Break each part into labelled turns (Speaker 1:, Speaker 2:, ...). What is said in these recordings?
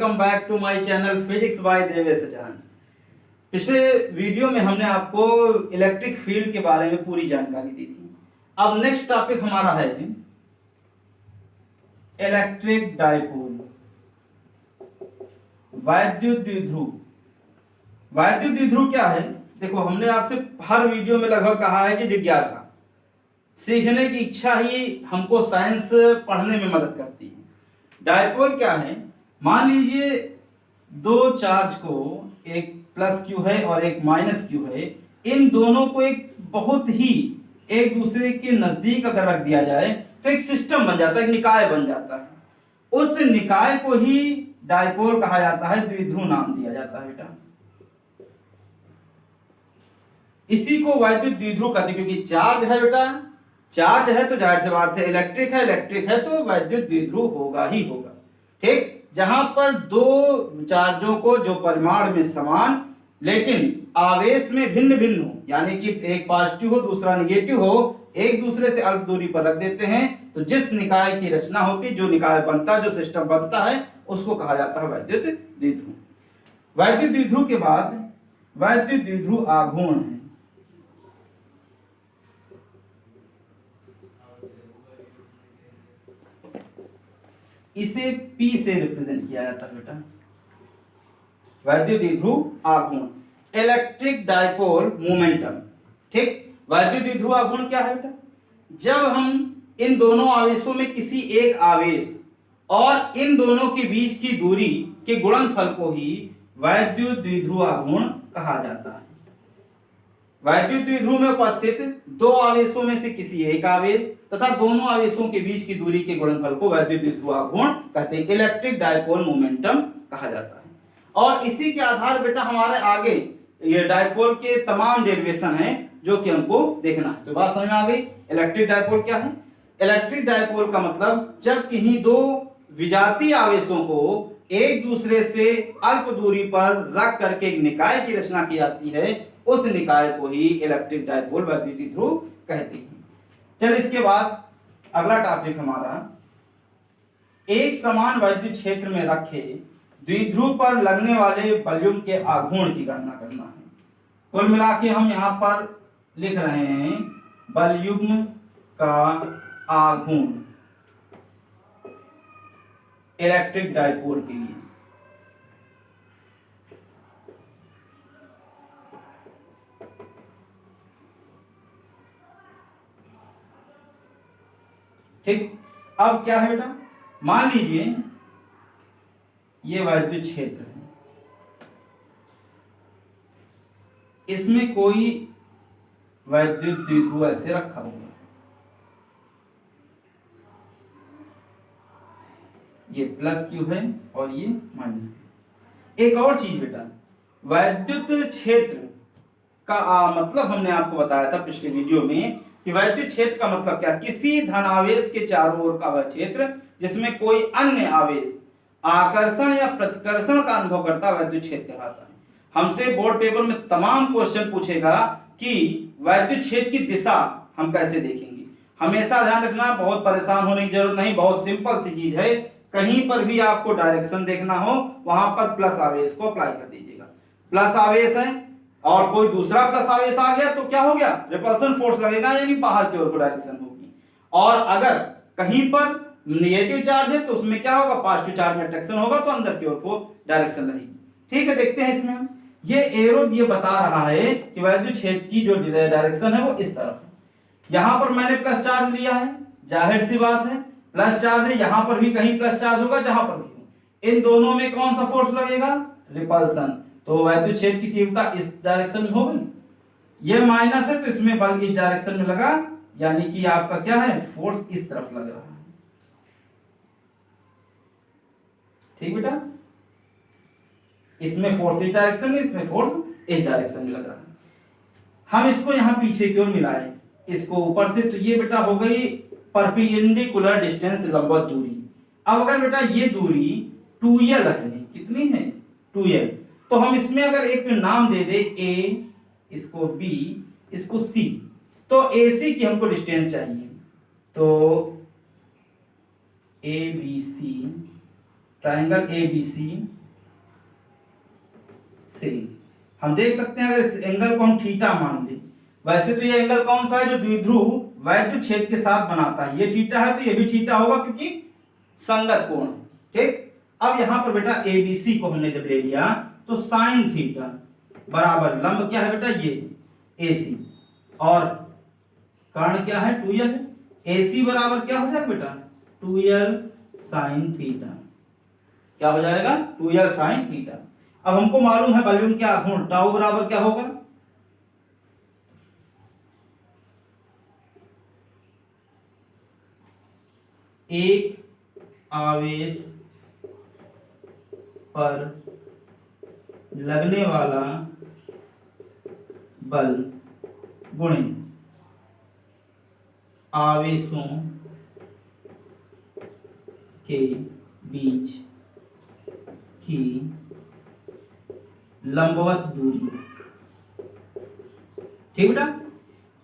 Speaker 1: Welcome back to my channel physics by Devesh Jaan. पिछले video में हमने आपको इलेक्ट्रिक फील्ड के बारे में पूरी जानकारी दी थी। अब नेक्स्ट टॉपिक हमारा है इलेक्ट्रिक डाइपोल, वैद्युत द्विध्रुव। वैद्युत द्विध्रुव क्या है? देखो, हमने आपसे हर वीडियो में लगभग कहा है कि जिज्ञासा, सीखने की इच्छा ही हमको साइंस पढ़ने में मदद करती है। डाइपोल क्या है? मान लीजिए दो चार्ज को, एक प्लस क्यू है और एक माइनस क्यू है, इन दोनों को एक बहुत ही एक दूसरे के नजदीक अगर रख दिया जाए तो एक सिस्टम बन जाता है, एक निकाय बन जाता है। उस निकाय को ही डाइपोल कहा जाता है, द्विध्रुव नाम दिया जाता है बेटा। इसी को वैद्युत द्विध्रुव कहते हैं, क्योंकि चार्ज है बेटा, चार्ज है तो जाहिर सी बात है इलेक्ट्रिक है तो वैद्युत द्विध्रुव होगा ही होगा। ठीक, जहां पर दो चार्जों को जो परिमाण में समान लेकिन आवेश में भिन्न भिन्न हो, यानी कि एक पॉजिटिव हो दूसरा नेगेटिव हो, एक दूसरे से अल्प दूरी पर रख देते हैं तो जिस निकाय की रचना होती, जो निकाय बनता है, जो सिस्टम बनता है, उसको कहा जाता है वैद्युत द्विध्रुव। वैद्युत द्विध्रुव के बाद वैद्युत द्विध्रुव आघूर्ण है। इसे P से रिप्रेजेंट किया जाता है बेटा, वैद्युत द्विध्रुव आघूर्ण, इलेक्ट्रिक डाइपोल मोमेंटम। ठीक, वैद्युत द्विध्रुव आघूर्ण क्या है बेटा? जब हम इन दोनों आवेशों में किसी एक आवेश और इन दोनों के बीच की दूरी के गुणनफल को ही वैद्युत द्विध्रुव आघूर्ण कहा जाता है। वैद्युत द्विध्रुव में उपस्थित दो आवेशों में से किसी एक आवेश तथा दोनों आवेशों के बीच की दूरी के गुणनफल को वैद्युत द्विध्रुव आघूर्ण कहते हैं, इलेक्ट्रिक डाइपोल मोमेंटम कहा जाता है। और इसी के आधार बेटा हमारे आगे ये डाइपोल के तमाम डेरिवेशन हैं जो कि हमको देखना है। तो बात समझ में आ गई, इलेक्ट्रिक डाइपोल क्या है? इलेक्ट्रिक डाइपोल का मतलब जब किन्हीं दो विजातीय आवेशों को एक दूसरे से अल्प दूरी पर रख करके एक निकाय की रचना की जाती है, उस निकाय को ही इलेक्ट्रिक डाइपोल वैद्युत द्विध्रुव कहते हैं। चल, इसके बाद अगला टॉपिक हमारा एक समान वैद्युत क्षेत्र में रखे द्विध्रुव पर लगने वाले बलयुग्म के आघूर्ण की गणना करना है। कुल मिला के हम यहाँ पर लिख रहे हैं बलयुग्म का आघूर्ण इलेक्ट्रिक डाइपोल के लिए। ठीक, अब क्या है बेटा? मान लीजिए ये वैद्युत क्षेत्र है, इसमें कोई वैद्युत द्विध्रुव ऐसे रखा हुआ है, ये प्लस क्यू है और ये माइनस क्यू। एक और चीज बेटा, वैद्युत क्षेत्र का मतलब हमने आपको बताया था पिछले वीडियो में कि वैद्युत क्षेत्र का मतलब क्या? किसी धनावेश के चारों ओर का वह क्षेत्र जिसमें कोई अन्य आवेश आकर्षण या प्रतिकर्षण का अनुभव करता वैद्युत क्षेत्र कहलाता है। हमसे बोर्ड पेपर में तमाम क्वेश्चन पूछेगा कि वैद्युत क्षेत्र की दिशा हम कैसे देखेंगे। हमेशा ध्यान रखना, बहुत परेशान होने की जरूरत नहीं, बहुत सिंपल सी चीज है। कहीं पर भी आपको डायरेक्शन देखना हो वहां पर प्लस आवेश को अप्लाई कर दीजिएगा। प्लस आवेश है और कोई दूसरा प्लस आवेश आ गया तो क्या हो गया? रिपल्सन फोर्स लगेगा, यानी बाहर की ओर को डायरेक्शन होगी। और अगर कहीं पर नेगेटिव चार्ज है तो उसमें क्या होगा? पॉजिटिव चार्ज में अट्रैक्शन होगा तो अंदर की ओर को डायरेक्शन रहेगी। ठीक है, देखते हैं इसमें ये एरो ये बता रहा है कि वैद्युत क्षेत्र की जो डायरेक्शन है वो इस तरफ है। यहां पर मैंने प्लस चार्ज लिया है, जाहिर सी बात है प्लस चार्ज है, यहां पर भी कहीं प्लस चार्ज होगा, जहां पर भी। इन दोनों में कौन सा फोर्स लगेगा? रिपल्सन। तो वैद्युत क्षेत्र की तीव्रता इस डायरेक्शन में होगी। ये माइनस है तो इसमें बल इस डायरेक्शन में लगा, यानी कि आपका क्या है? फोर्स इस तरफ लग रहा है। ठीक बेटा, इसमें फोर्स इस डायरेक्शन में, इसमें फोर्स इस डायरेक्शन में लग रहा है। हम इसको यहां पीछे क्यों मिलाएं, इसको ऊपर से, तो ये बेटा हो गई परपेंडिकुलर डिस्टेंस, लंबवत दूरी। अब अगर बेटा ये दूरी 2l है, कितनी है? 2l, तो हम इसमें अगर एक नाम दे दे a, इसको b, इसको c, तो AC की हमको डिस्टेंस चाहिए। तो ABC triangle A B C से हम देख सकते हैं, अगर इस एंगल को हम थीटा मान लें, वैसे तो ये एंगल कौन सा है जो द्विध्रुव वैद्युत क्षेत्र के साथ बनाता है, ये थीटा है तो ये भी थीटा होगा क्योंकि संगत कोण है। ठीक, अब यहां पर बेटा एबीसी को हमने जब ले लिया तो साइन थीटा बराबर लंब क्या है बेटा ये एसी, और कर्ण क्या है 2l, एसी बराबर क्या हो जाएगा बेटा 2l साइन थीटा, क्या हो जाएगा 2l साइन थीटा। अब हमको मालूम है वॉल्यूम क्या गुण टाउ बराबर क्या होगा, एक आवेश पर लगने वाला बल गुणे आवेशों के बीच की लंबवत दूरी। ठीक बेटा,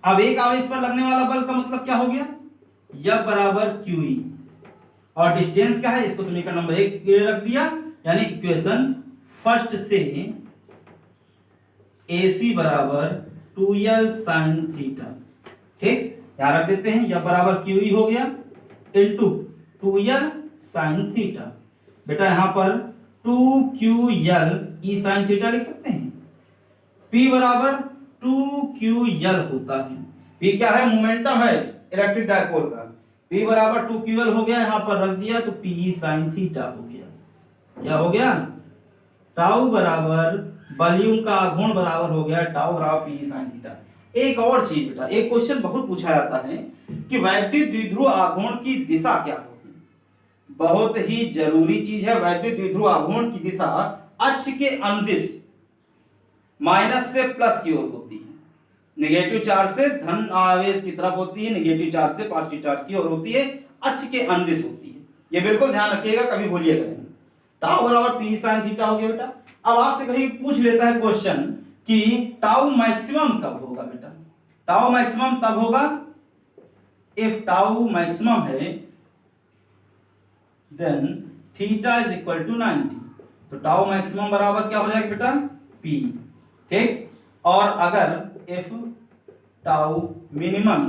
Speaker 1: अब एक आवेश पर लगने वाला बल का मतलब क्या हो गया, F बराबर QE, और डिस्टेंस क्या है, इसको समीकरण नंबर 1 रख दिया, यानी इक्वेशन फर्स्ट से AC बराबर 2l साइन थीटा। ठीक, यहां रख देते हैं, F बराबर QE हो गया इनटू 2l साइन थीटा। बेटा यहां पर 2QL E साइन थीटा लिख सकते हैं, P बराबर 2QL होता है, P क्या है मोमेंटम है इलेक्ट्रिक डायपोल का, P बराबर 2QL हो गया, यहां पर रख दिया तो PE साइन थीटा हो गया। क्या हो गया, टाउ बराबर वॉल्यूम का आघूर्ण बराबर हो गया टाउ बराबर PE साइन थीटा। एक और चीज बेटा, एक क्वेश्चन बहुत पूछा जाता है कि वैद्युत द्विध्रुव आघूर्ण की दिशा क्या होगी, बहुत ही जरूरी चीज है। वैद्युत द्विध्रुव आघूर्ण की दिशा अक्ष के अनुदिश माइनस से प्लस की ओर होती है, नेगेटिव चार्ज से धन आवेश की तरफ होती है, नेगेटिव चार्ज से पॉजिटिव चार्ज की ओर होती है, अक्ष के अनुदिश होती है। ये बिल्कुल ध्यान रखिएगा, कभी भूलिएगा नहीं। टाउ बराबर पी साइन थीटा हो गया बेटा। अब आपसे कहीं पूछ लेता है क्वेश्चन कि टाउ मैक्सिमम कब होगा बेटा, टाउ मैक्सिमम तब होगा इफ टाउ मैक्सिमम है then theta is equal to 90, तो टाउ मैक्सिमम बराबर क्या हो जाएगा बेटा पी। ठीक, और अगर if tau minimum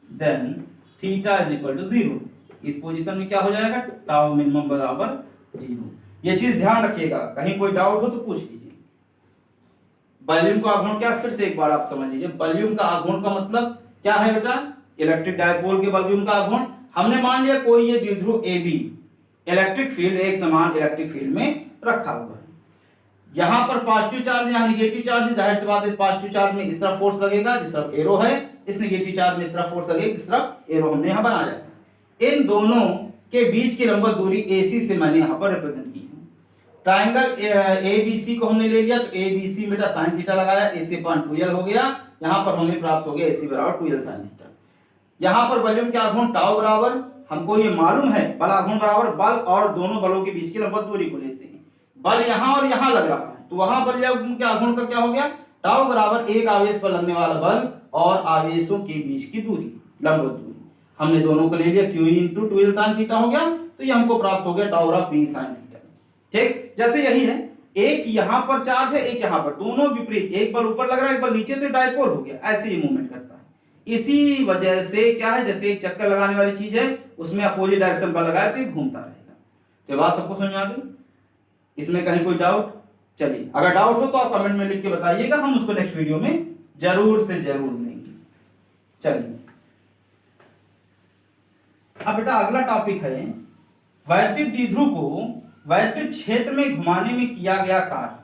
Speaker 1: then theta is equal to 0, इस पोजीशन में क्या हो जाएगा टाउ मिनिमम बराबर 0। ये चीज ध्यान रखिएगा, कहीं कोई डाउट हो तो पूछ लीजिए। वॉल्यूम का आघूर्ण क्या, फिर से एक बार आप समझ लीजिए, वॉल्यूम का आघूर्ण का मतलब क्या है बेटा, इलेक्ट्रिक डायपोल के वॉल्यूम का आघूर्ण। हमने मान लिया कोई ये द्विध्रुव AB इलेक्ट्रिक फील्ड एक समान इलेक्ट्रिक फील्ड में रखा हुआ है, यहां पर पॉजिटिव चार्ज यहां नेगेटिव चार्ज है, जाहिर सी बात है पॉजिटिव चार्ज में इस तरफ फोर्स लगेगा जिस तरफ एरो है, इस नेगेटिव चार्ज में इस तरफ फोर्स लगेगा जिस तरफ एरो हमने यहां बनाया है। इन दोनों के बीच की लंबवत दूरी AC से मैंने यहां पर रिप्रेजेंट की है। ट्राइंगल ABC को हमने ले लिया तो ABC बेटा साइन थीटा लगाया, AC अपॉन 2l हो गया, यहां पर हमें प्राप्त हो गया AC बराबर 2l साइन थीटा। यहां पर वॉल्यूम के आघूर्ण टाउ बराबर, हमको ये मालूम है बल आघूर्ण बराबर बल और दोनों बलों के बीच की लंबवत दूरी को लेते हैं। बल यहां और यहां लग रहा है तो वहां बल के आघूर्ण का क्या हो गया, टाउ बराबर एक आवेश पर लगने वाला बल और आवेशों के बीच की दूरी लंबवत दूरी, हमने दोनों को ले लिया QE into 2l sine theta हो गया, तो ये हमको प्राप्त हो गया टाउ बराबर PE साइन थीटा। ठीक, जैसे यही है, एक यहां पर चार्ज है एक यहां पर, दोनों विपरीत, एक बल ऊपर लग रहा है एक बल नीचे, तो डायपोल हो गया, ऐसे ही मूवमेंट करता है। इसी वजह से क्या है, जैसे एक चक्कर लगाने वाली चीज है उसमें अपोजिट डायरेक्शन पर लगाए तो ये घूमता रहेगा। तो बात सबको समझ आ गई, इसमें कहीं कोई डाउट? चलिए, अगर डाउट हो तो आप कमेंट में लिख के बताइएगा, हम उसको नेक्स्ट वीडियो में जरूर से जरूर लेंगे। चलिए, अब बेटा अगला टॉपिक है वैद्युत द्विध्रुव को वैद्युत क्षेत्र में घुमाने में किया गया कार्य।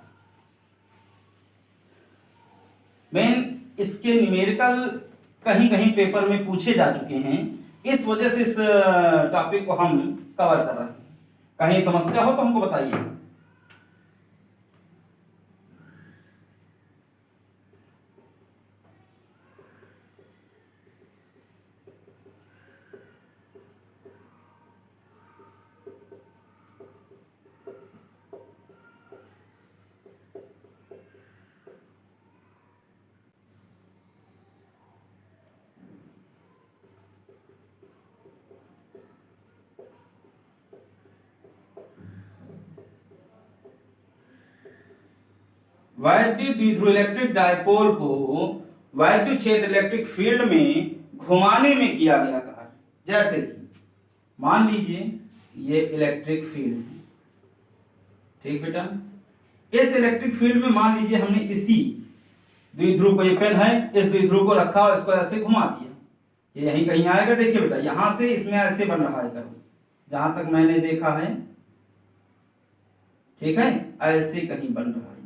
Speaker 1: मेन इसके न्यूमेरिकल कहीं कहीं पेपर में पूछे जा चुके हैं, इस वजह से इस टॉपिक को हम कवर कर रहे हैं। कहीं समस्या हो तो हमको बताइए। वैद्युत द्विध्रुव इलेक्ट्रिक डायपोल को वैद्युत क्षेत्र इलेक्ट्रिक फील्ड में घुमाने में किया गया कार्य। जैसे कि मान लीजिए ये इलेक्ट्रिक फील्ड है, ठीक बेटा, इस इलेक्ट्रिक फील्ड में मान लीजिए हमने इसी द्विध्रुव को, ये पेन है, इस द्विध्रुव को रखा और इसको ऐसे घुमा दिया, ये यहीं कहीं आएगा। देखिए बेटा यहां से इसमें ऐसे बन रहा है करो, जहां तक मैंने देखा है, ठीक है, ऐसे कहीं बन रहा है।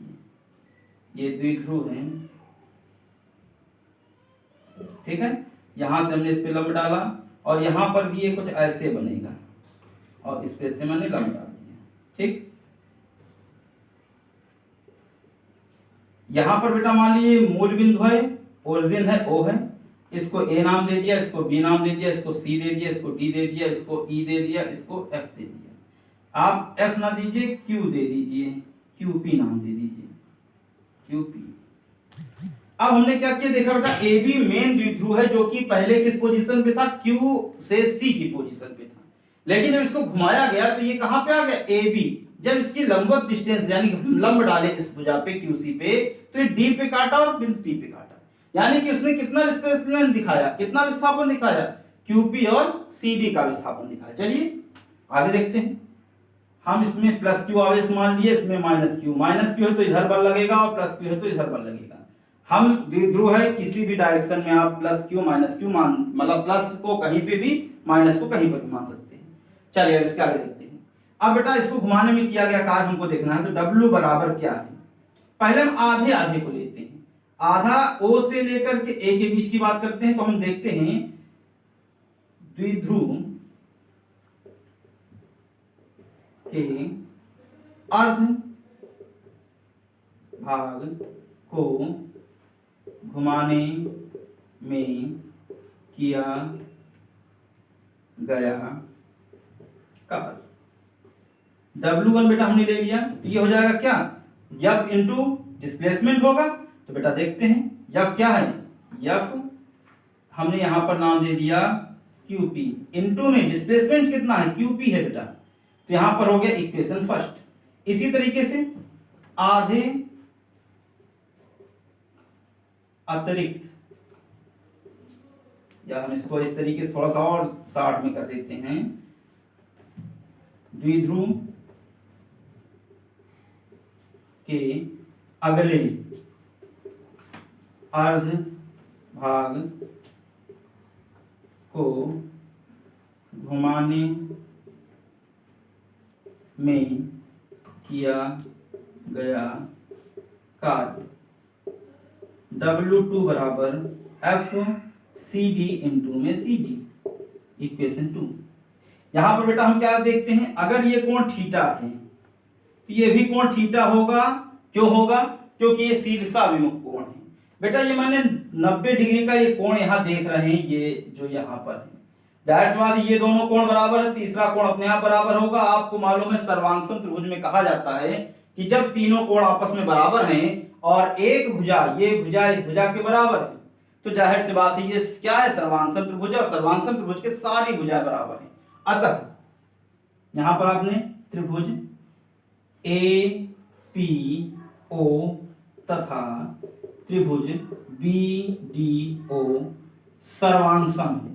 Speaker 1: ये द्विध्रुव है, ठीक है, यहां से हमने इस पे लंब डाला और यहां पर भी ये कुछ ऐसे बनेगा और इस पे से मैंने लंब डाल दिया, ठीक। यहां पर बेटा मान लीजिए मूल बिंदु है, ओरिजिन है, ओ है, इसको ए नाम दे दिया, इसको बी नाम दे दिया, इसको सी दे दिया, इसको डी दे दिया, इसको ई दे दिया, इसको एफ दे दिया। आप एफ ना दीजिए, क्यू दे दीजिए, क्यूपी नाम दे दीजिए, क्यूपी। अब हमने क्या किया देखा बेटा, ए बी मेन द्विध्रुव है जो कि पहले किस पोजीशन पे था, क्यू से सी की पोजीशन पे था, लेकिन जब इसको घुमाया गया तो ये कहां पे आ गया, ए बी। जब इसकी लंबवत डिस्टेंस यानी कि हम लंब डाले इस भुजा पे क्यूसी पे, तो ये डी पे काटा और बिंदु पी पे काटा, यानी कि उसने कितना डिस्प्लेसमेंट दिखाया, कितना विस्थापन दिखाया, क्यूपी और सीडी का विस्थापन दिखाया। चलिए आगे देखते हैं। हम इसमें प्लस क्यू आवेश मान लिए, इसमें माइनस क्यू है तो इधर बल लगेगा और प्लस क्यू है तो इधर बल लगेगा। हम द्विध्रुव है, किसी भी डायरेक्शन में आप प्लस क्यू माइनस क्यू मान, मतलब प्लस को कहीं पे भी माइनस को कहीं पर भी मान सकते हैं। चलिए अब इसके आगे देखते हैं। अब बेटा इसको घुमाने में किया गया कार्य हमको देखना है, तो W बराबर क्या है। पहले हम आधे आधे को लेते हैं, आधा O से लेकर के A के बीच की बात करते हैं। तो हम देखते हैं द्विध्रुव के अर्ध भाग को घुमाने में किया गया कार्य। W1 बेटा हमने ले लिया, तो ये हो जाएगा क्या, F इंटू डिस्प्लेसमेंट होगा। तो बेटा देखते हैं F क्या है, F हमने यहां पर नाम दे दिया QP, इंटू में डिस्प्लेसमेंट कितना है, QP है बेटा, तो यहां पर हो गया इक्वेशन फर्स्ट। इसी तरीके से आधे अतिरिक्त, या हम इसको इस तरीके से थोड़ा सा और शार्ट में कर देते हैं, द्विध्रुव के अगले अर्ध भाग को घुमाने में किया गया कार्य। W2 बराबर एफ सी डी इंटू में सी डी, इक्वेशन 2। यहां पर बेटा हम क्या देखते हैं, अगर ये कोण थीटा है तो ये भी कोण थीटा होगा। क्यों होगा, क्योंकि ये शीर्षाभिमुख कोण है। बेटा ये मैंने 90 डिग्री का ये कोण यहां देख रहे हैं, ये जो यहां पर है, जाहिर सी बात ये दोनों कोण बराबर है, तीसरा कोण अपने आप बराबर होगा। आपको मालूम है सर्वांगसम त्रिभुज में कहा जाता है कि जब तीनों कोण आपस में बराबर हैं और एक भुजा, ये भुजा इस भुजा के बराबर है, तो जाहिर सी बात है ये क्या है, सर्वांगसम त्रिभुज, और सर्वांगसम त्रिभुज के सारी भुजाएं बराबर हैं। अतः यहां पर आपने त्रिभुज ए पी ओ तथा त्रिभुज बी डी ओ सर्वांगसम है।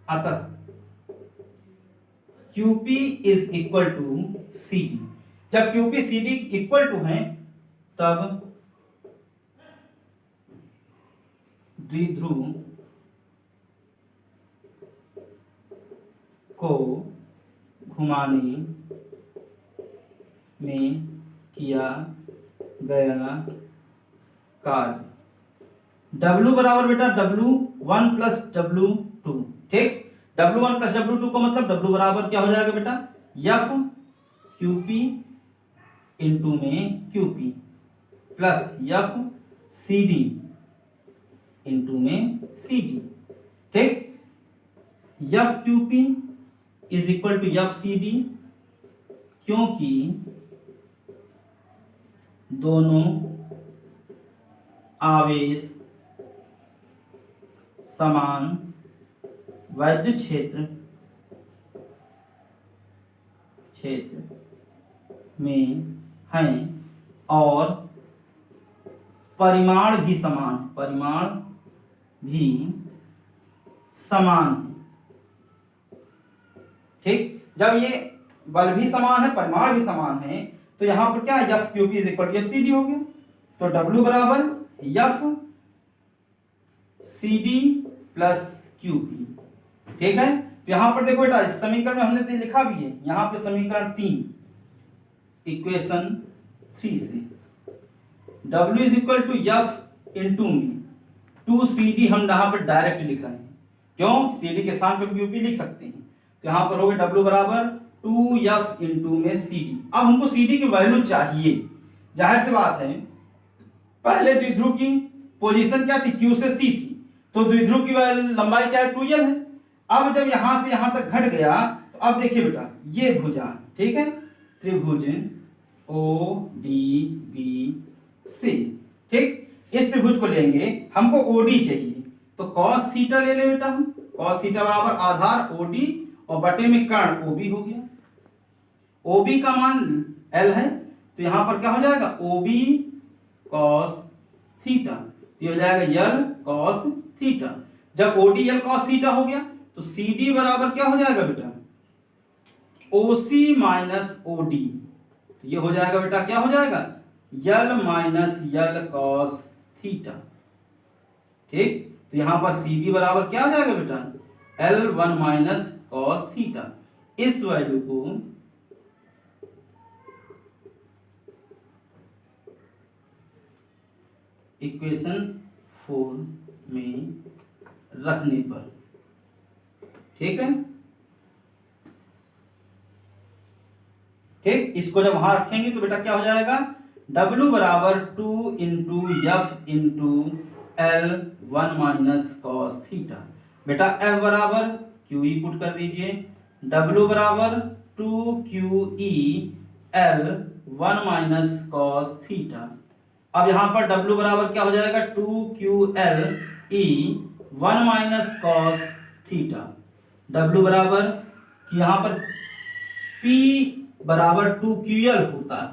Speaker 1: अतः QP is equal to CD। जब QP CD इक्वल टू है तब द्विध्रुव को घुमाने में किया गया कार्य। W बराबर बेटा W1 प्लस W2, ठीक। W1 प्लस W2 को मतलब W बराबर क्या हो जाएगा बेटा, F QP इंटू में QP plus F CD into में CD, ठीक। F QP is equal to F CD, क्योंकि दोनों आवेश समान वैद्युत क्षेत्र में हैं और परिमाण भी समान है। ठीक, जब ये बल भी समान है, परिमाण भी समान है, तो यहां पर क्या F Q P is equal to F C D हो गया। तो डब्ल्यू बराबर F C D plus Q P. ठीक है, तो यहां पर देखो बेटा, इस समीकरण में हमने लिखा भी है, यहां पे समीकरण 3 इक्वेशन 3 से W is equal to F into में 2CD हम यहाँ पर डायरेक्ट लिख रहे हैं, क्यों, CD के स्थान पर QP लिख सकते हैं। तो यहाँ पर हो गया W बराबर 2F इंटू में CD। अब हमको CD की वैल्यू चाहिए, जाहिर सी बात है, पहले द्विध्रुव की पोजीशन क्या थी, Q से C थी, तो द्विध्रुव की लंबाई क्या है, 2L है। अब जब यहां से यहां तक घट गया, तो अब देखिए बेटा, ये भुजा, ठीक है, त्रिभुज ODBC, ठीक, इस त्रिभुज को लेंगे, हमको OD चाहिए, तो cos थीटा ले ले बेटा, हम cos थीटा बराबर आधार OD और बटे में कर्ण OB हो गया। OB का मान L है, तो यहां पर क्या हो जाएगा, OB cos थीटा, तो हो जाएगा L cos थीटा। जब OD L cos थीटा हो गया, तो CD बराबर क्या हो जाएगा बेटा, OC माइनस OD, तो ये हो जाएगा बेटा, क्या हो जाएगा, L minus L cos theta. ठीक, तो यहां पर CD बराबर क्या हो जाएगा बेटा, L1 माइनस cos थीटा। इस वैल्यू को इक्वेशन 4 में रखने पर, ठीक है, ठीक, इसको जब वहां रखेंगे तो बेटा क्या हो जाएगा, W बराबर 2 into F into L1 minus cos theta. बेटा F बराबर QE पुट कर दीजिए, W बराबर 2QE L1 minus cos theta. अब यहां पर W बराबर क्या हो जाएगा, 2QL E 1 minus cos theta. W बराबर कि यहां पर P बराबर 2QL होता है,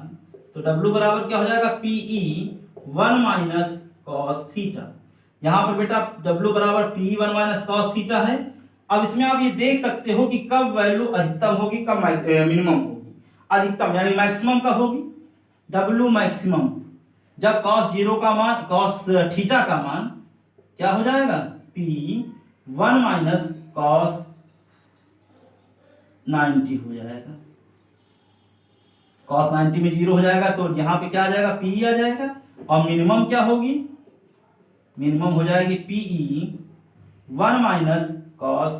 Speaker 1: तो W बराबर क्या हो जाएगा, PE 1 माइनस कॉस थीटा। यहां पर बेटा W बराबर PE 1 माइनस कॉस थीटा है। अब इसमें आप ये देख सकते हो कि कब वैल्यू अधिकतम होगी, कब मिनिमम होगी। अधिकतम यानी मैक्सिमम कब होगी, W मैक्सिमम जब cos 0 का मान, cos थीटा का मान क्या हो जाएगा, P1 माइनस cos 90 हो जाएगा। cos 90 में 0 हो जाएगा, तो यहां पे क्या आ जाएगा, PE आ जाएगा। और मिनिमम क्या होगी, मिनिमम हो जाएगी PE 1 माइनस cos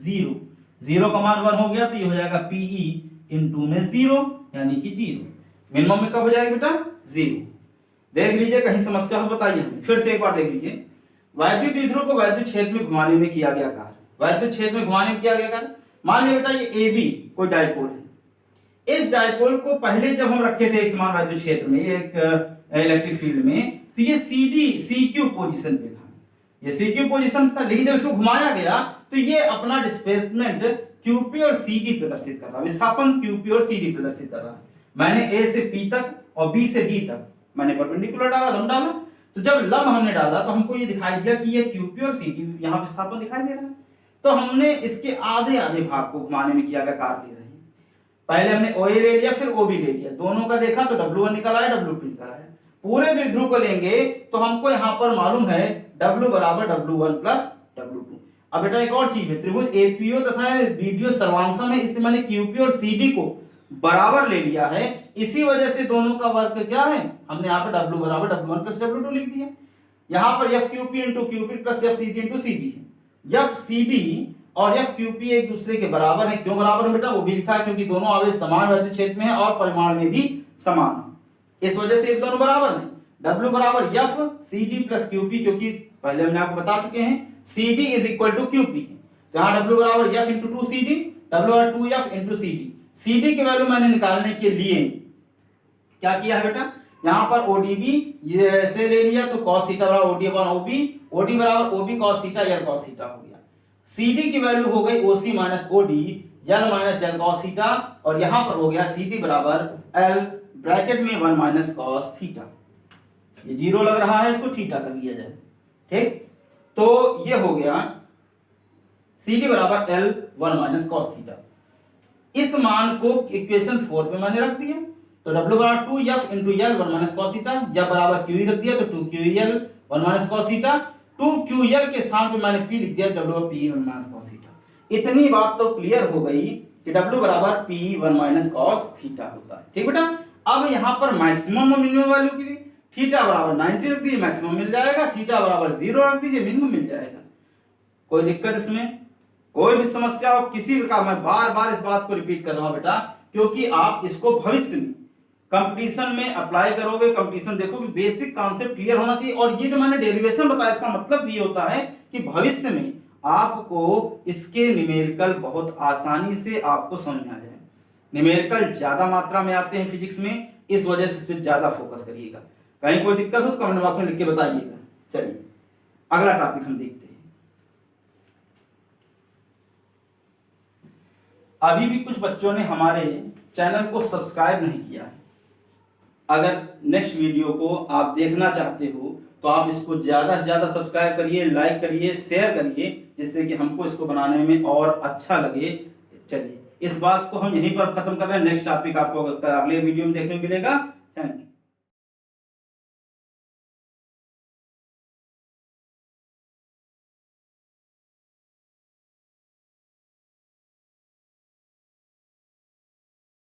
Speaker 1: 0। 0 का मान 1 हो गया, तो ये हो जाएगा PE इंटू में 0 यानी कि 0। मिनिमम में कब हो जाएगा बेटा, 0। देख लीजिए, कहीं समस्या हो बताइए हमें। फिर से एक बार देख लीजिए, वैद्युत द्विध्रुव को वैद्युत क्षेत्र में घुमाने में किया गया कार्य। वैद्युत क्षेत्र में घुमाने में किया गया कार्य, मान लिया बेटा ये AB कोई डायपोल है। इस डायपोल को पहले जब हम रखे थे एक समान वैद्युत क्षेत्र में, एक इलेक्ट्रिक फील्ड में, तो ये CQ पोजीशन पे था, ये CQ पोजीशन था। लेकिन जब इसको घुमाया गया तो ये अपना डिस्प्लेसमेंट QP और CD प्रदर्शित कर रहा है, विस्थापन QP और CD प्रदर्शित कर रहा है। मैंने A से P तक और B से D तक मैंने परपेंडिकुलर डाला, लंब डाला, तो जब लंब हमने डाला तो हमको ये दिखाई दिया कि ये QP और CD यहाँ विस्थापन दिखाई दे रहा है। तो हमने इसके आधे आधे भाग को घुमाने में किया गया कार्य ले रहे हैं। पहले हमने OA ले लिया, फिर OB ले लिया, दोनों का देखा तो W1 निकल आया, W2 निकल आया। पूरे द्विध्रुव को लेंगे तो हमको यहाँ पर मालूम है W बराबर W1 प्लस W2। अब बेटा एक और चीज है, त्रिभुज APO तथा BDO सर्वांगसम है, इसलिए मैंने QP और CD को बराबर ले लिया है। इसी वजह से दोनों का वर्ग क्या है, हमने यहाँ पर W बराबर W1 प्लस W2 लिख दिया। यहाँ पर FQP into QP plus FCD into CD है। जब CD और FQP एक दूसरे के बराबर है, क्यों बराबर है बेटा, वो भी लिखा है क्योंकि दोनों आवेश समान वैद्युत क्षेत्र में है और परिमाण में भी समान है, इस वजह से ये दोनों बराबर हैं। W बराबर FCD प्लस QP, क्योंकि पहले हमने आपको बता चुके हैं CD is equal to QP, तो यहाँ W बराबर F इंटू 2CD, W बराबर 2F इंटू CD। CD की वैल्यू मैंने निकालने के लिए क्या किया है बेटा, यहाँ पर ODB ये ऐसे ले लिया, तो cos थीटा बराबर OD अपॉन OB, OD बराबर OB cos थीटा या cos थीटा हो गया। CD की वैल्यू हो गई OC minus OD, L minus L cos theta, और यहां पर हो गया सी डी बराबर एल ब्रैकेट में 1 माइनस कॉस थीटा। ये 0 लग रहा है, इसको थीटा कर लिया जाए। ठीक, तो ये हो गया सी डी बराबर एल 1 माइनस कॉस थीटा। इस मान को इक्वेशन 4 पे मैंने रख दिया, तो W बराबर 2F into L 1 minus cos theta, या बराबर QE रख दिया तो 2QEL 1 minus cos theta. 2QL के स्थान पे मैंने P लिख दिया, W P 1 minus cos theta. इतनी बात तो क्लियर हो गई कि W बराबर P 1 माइनस कॉस थीटा होता है। ठीक बेटा, अब यहाँ पर मैक्सिमम और मिनिमम वैल्यू के लिए थीटा बराबर 90 रख दीजिए, मैक्सिमम मिल जाएगा, थीटा बराबर 0 रख दीजिए, मिनिमम मिल जाएगा। कोई दिक्कत इसमें? कोई भी समस्या हो किसी प्रकार, मैं बार बार इस बात को रिपीट कर रहा हूं बेटा, क्योंकि आप इसको भविष्य में कंपटीशन में अप्लाई करोगे, कंपटीशन देखोगे, बेसिक कॉन्सेप्ट क्लियर होना चाहिए। और ये जो मैंने डेरिवेशन बताया, इसका मतलब भी होता है कि भविष्य में आपको इसके न्यूमेरिकल बहुत आसानी से आपको समझ में आ जाए। न्यूमेरिकल ज्यादा मात्रा में आते हैं फिजिक्स में, इस वजह से इस पर ज्यादा फोकस करिएगा। कहीं कोई दिक्कत हो तो कमेंट बॉक्स में लिख के बताइएगा। चलिए अगला टॉपिक हम देखते हैं। अभी भी कुछ बच्चों ने हमारे चैनल को सब्सक्राइब नहीं किया है। अगर नेक्स्ट वीडियो को आप देखना चाहते हो तो आप इसको ज्यादा से ज्यादा सब्सक्राइब करिए, लाइक करिए, शेयर करिए, जिससे कि हमको इसको बनाने में और अच्छा लगे। चलिए इस बात को हम यहीं पर खत्म कर रहे हैं। नेक्स्ट टॉपिक आपको अगले वीडियो में देखने को मिलेगा। Thank you.